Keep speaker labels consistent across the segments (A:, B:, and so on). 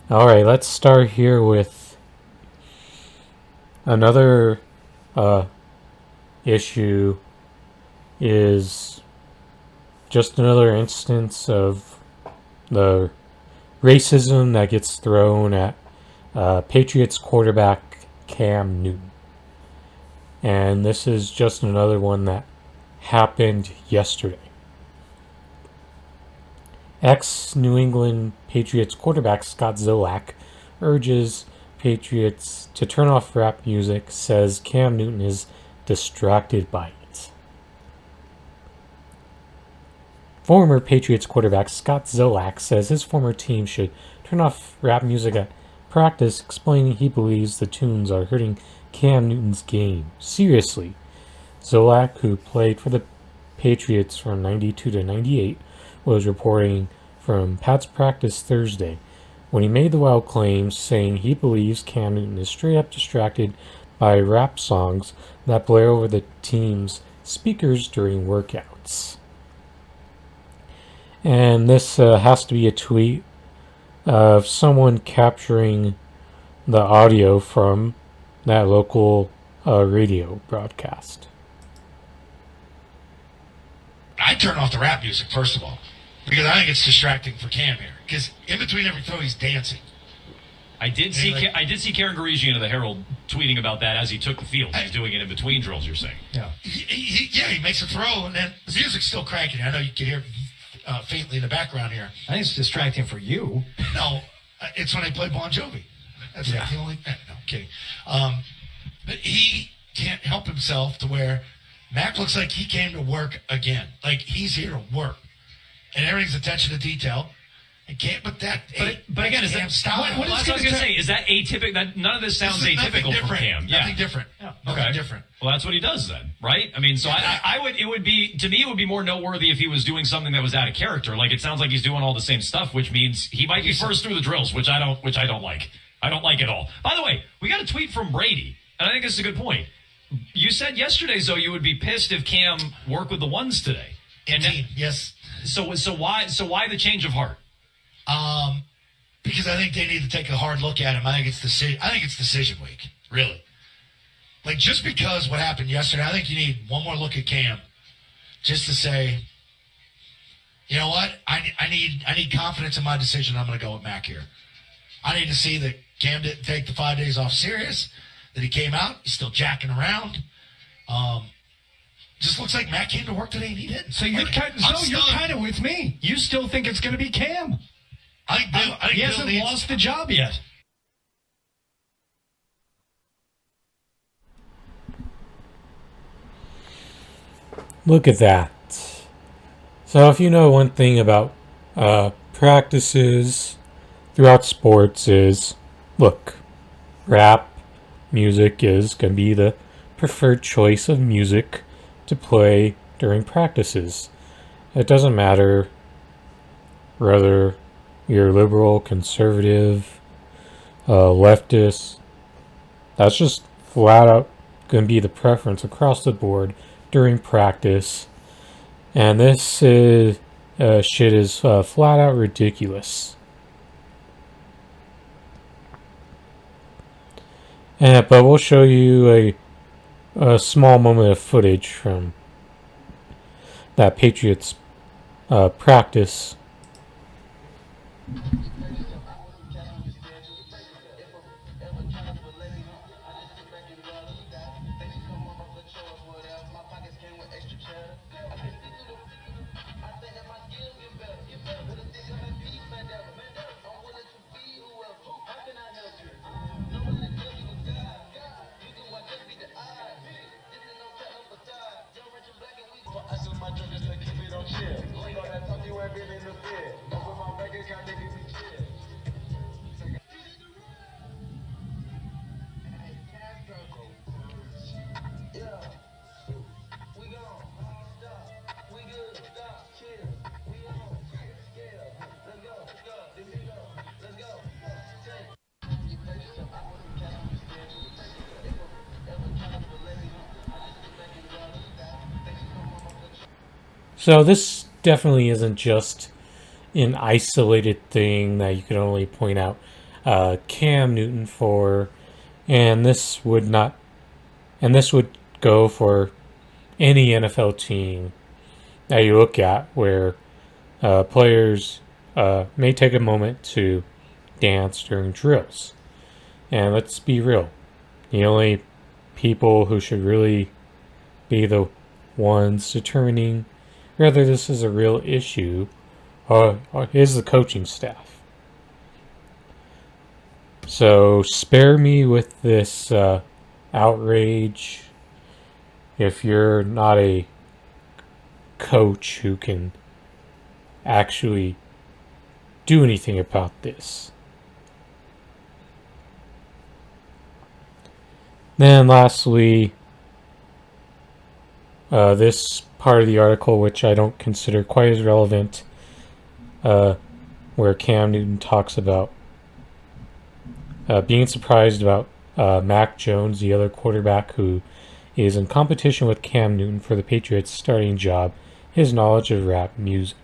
A: Alright, let's start here with another issue is just another instance of the racism that gets thrown at Patriots quarterback Cam Newton. And this is just another one that happened yesterday. Ex-New England Patriots quarterback Scott Zolak urges Patriots to turn off rap music, says Cam Newton is distracted by it. Former Patriots quarterback Scott Zolak says his former team should turn off rap music at practice, explaining he believes the tunes are hurting Cam Newton's game. Seriously, Zolak, who played for the Patriots from 92 to 98, was reporting from Pat's practice Thursday when he made the wild claim, saying he believes Cam Newton is straight up distracted by rap songs that blare over the team's speakers during workouts. And this has to be a tweet of someone capturing the audio from that local radio broadcast.
B: I turn off the rap music, first of all, because I think it's distracting for Cam here. Because in between every throw, he's dancing.
C: I did see Karen Garisian of the Herald tweeting about that as he took the field. He's doing it in between drills, you're saying.
B: Yeah. He makes a throw, and then the music's still cranking. I know you can hear it faintly in the background here.
D: I think it's distracting for you.
B: No, it's when they play Bon Jovi. That's the only... No, I'm kidding. But he can't help himself to where Mac looks like he came to work again. Like, he's here to work. And everything's attention to detail. And can't, but again,
C: is that
B: style?
C: What I was going to say, is that atypical? None of this sounds atypical for Cam.
B: Nothing different.
C: Yeah.
B: Nothing different.
C: Well, that's what he does then, right? I mean, so it would be more noteworthy if he was doing something that was out of character. Like, it sounds like he's doing all the same stuff, which means he might be first through the drills, which I don't like. I don't like at all. By the way, we got a tweet from Brady, and I think this is a good point. You said yesterday, Zoe, you would be pissed if Cam worked with the ones today.
B: Indeed, yes.
C: So why the change of heart?
B: Because I think they need to take a hard look at him. I think it's decision week, really. Like, just because what happened yesterday, I think you need one more look at Cam, just to say, you know what, I need confidence in my decision. I'm going to go with Mac here. I need to see that Cam didn't take the 5 days off serious, that he came out, he's still jacking around. Just looks like Mac came to work today and he didn't.
D: So you're kind of with me. You still think it's going to be Cam?
B: I think
D: he hasn't lost the job yet.
A: Look at that. So if you know one thing about practices throughout sports is, look, rap music is going to be the preferred choice of music to play during practices. It doesn't matter whether you're liberal, conservative, leftist. That's just flat out going to be the preference across the board during practice. And this shit is flat out ridiculous. But we'll show you a small moment of footage from that Patriots practice. So this definitely isn't just an isolated thing that you can only point out Cam Newton for, and this would go for any NFL team that you look at where players may take a moment to dance during drills. And let's be real, the only people who should really be the ones determining whether this is a real issue is the coaching staff. So spare me with this outrage if you're not a coach who can actually do anything about this. Then lastly, this part of the article, which I don't consider quite as relevant, where Cam Newton talks about being surprised about Mac Jones, the other quarterback who is in competition with Cam Newton for the Patriots' starting job, his knowledge of rap music.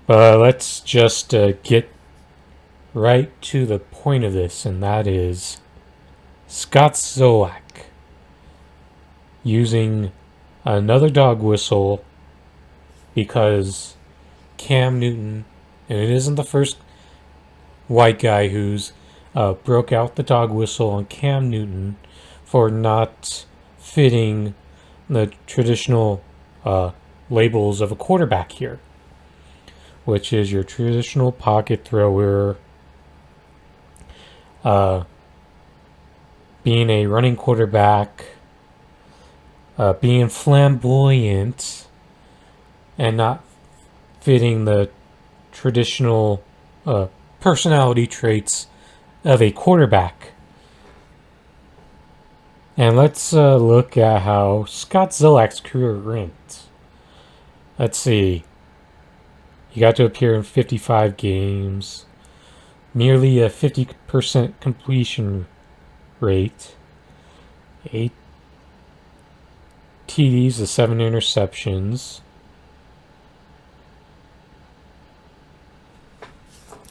A: But let's just get right to the point of this, and that is Scott Zolak using another dog whistle because Cam Newton, and it isn't the first white guy who's broke out the dog whistle on Cam Newton for not fitting the traditional labels of a quarterback here, which is your traditional pocket thrower, being a running quarterback, being flamboyant, and not fitting the traditional personality traits of a quarterback. And let's look at how Scott Zolak's career ranked. Let's see. He got to appear in 55 games, nearly a 50% completion rate, 8 TDs to 7 interceptions.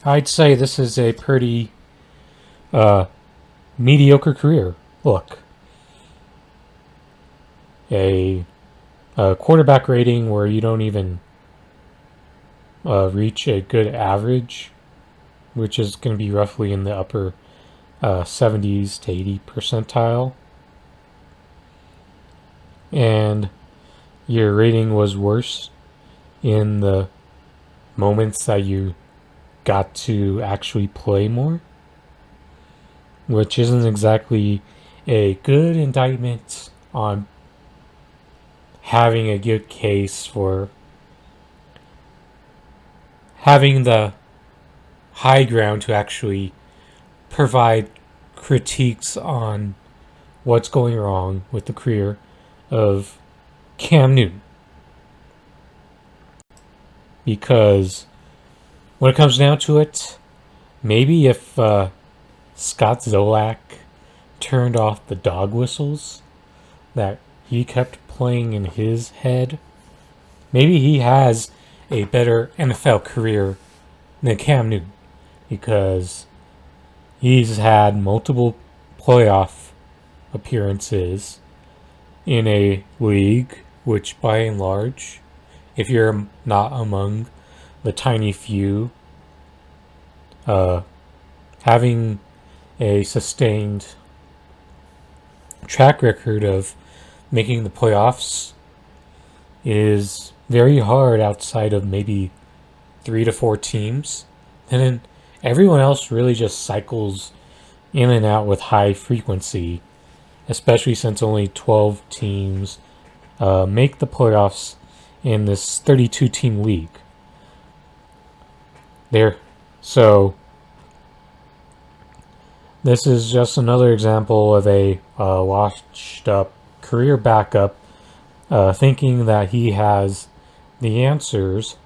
A: I'd say this is a pretty mediocre career. Look, a quarterback rating where you don't even reach a good average, which is going to be roughly in the upper 70s to 80 percentile. And your rating was worse in the moments that you got to actually play more, which isn't exactly a good indictment on having a good case for having the high ground to actually provide critiques on what's going wrong with the career of Cam Newton. Because when it comes down to it, maybe if Scott Zolak turned off the dog whistles that he kept playing in his head, maybe he has a better NFL career than Cam Newton, because he's had multiple playoff appearances in a league which, by and large, if you're not among the tiny few, having a sustained track record of making the playoffs is very hard outside of maybe 3 to 4 teams. And then everyone else really just cycles in and out with high frequency, especially since only 12 teams make the playoffs in this 32-team league. So this is just another example of a washed-up career backup thinking that he has the answers,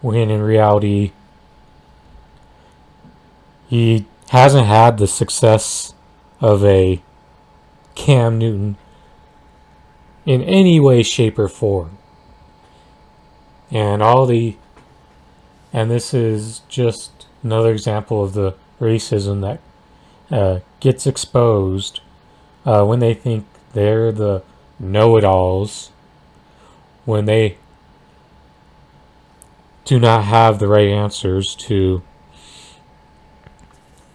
A: when in reality he hasn't had the success of a Cam Newton in any way, shape, or form. And all the And this is just another example of the racism that gets exposed when they think they're the know-it-alls, when they do not have the right answers to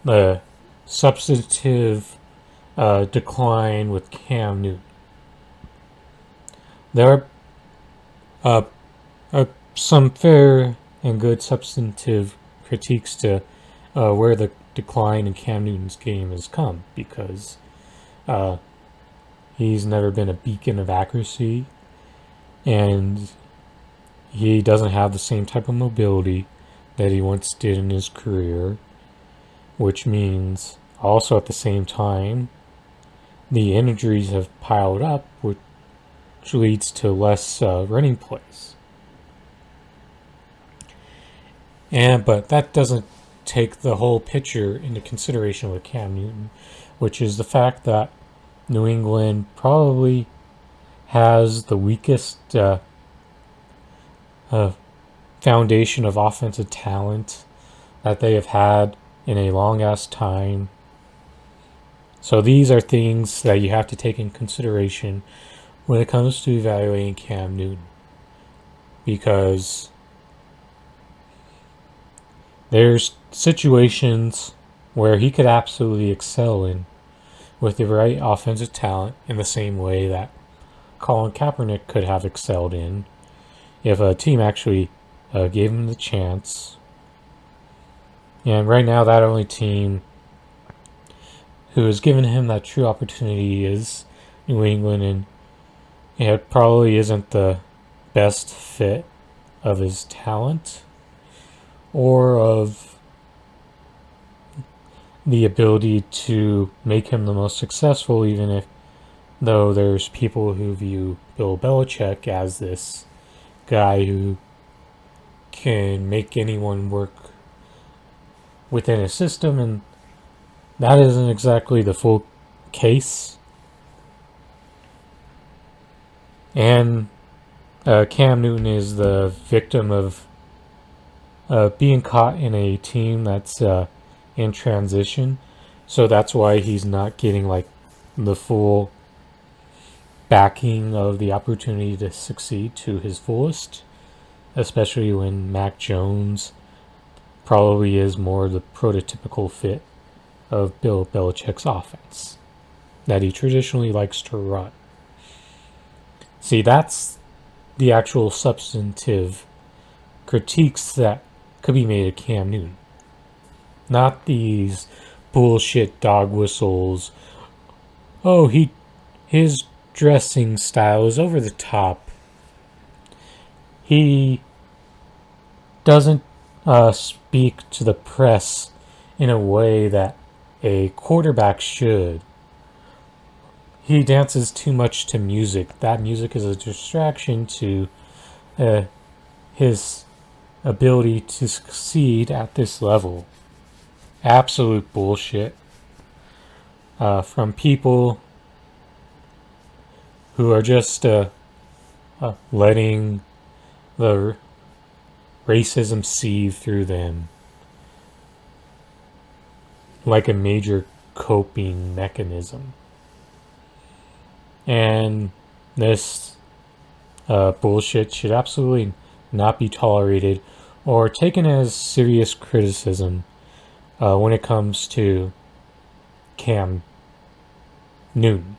A: the substantive decline with Cam Newton. There are some fair and good substantive critiques to where the decline in Cam Newton's game has come, because he's never been a beacon of accuracy, and he doesn't have the same type of mobility that he once did in his career, which means also at the same time the injuries have piled up, which leads to less running plays. But that doesn't take the whole picture into consideration with Cam Newton, which is the fact that New England probably has the weakest foundation of offensive talent that they have had in a long ass time. So these are things that you have to take in consideration when it comes to evaluating Cam Newton, because there's situations where he could absolutely excel in with the right offensive talent, in the same way that Colin Kaepernick could have excelled in if a team actually gave him the chance. And right now, that only team who has given him that true opportunity is New England, and it probably isn't the best fit of his talent or of the ability to make him the most successful, even if though there's people who view Bill Belichick as this guy who can make anyone work within a system, and that isn't exactly the full case. And Cam Newton is the victim of being caught in a team that's in transition, so that's why he's not getting like the full backing of the opportunity to succeed to his fullest, especially when Mac Jones probably is more the prototypical fit of Bill Belichick's offense that he traditionally likes to run. See, that's the actual substantive critiques that could be made of Cam Newton. Not these bullshit dog whistles. Oh, his dressing style is over the top. He doesn't speak to the press in a way that a quarterback should. He dances too much to music. That music is a distraction to his ability to succeed at this level. Absolute bullshit from people who are just letting the racism sieve through them like a major coping mechanism. And this bullshit should absolutely not be tolerated or taken as serious criticism when it comes to Cam Newton.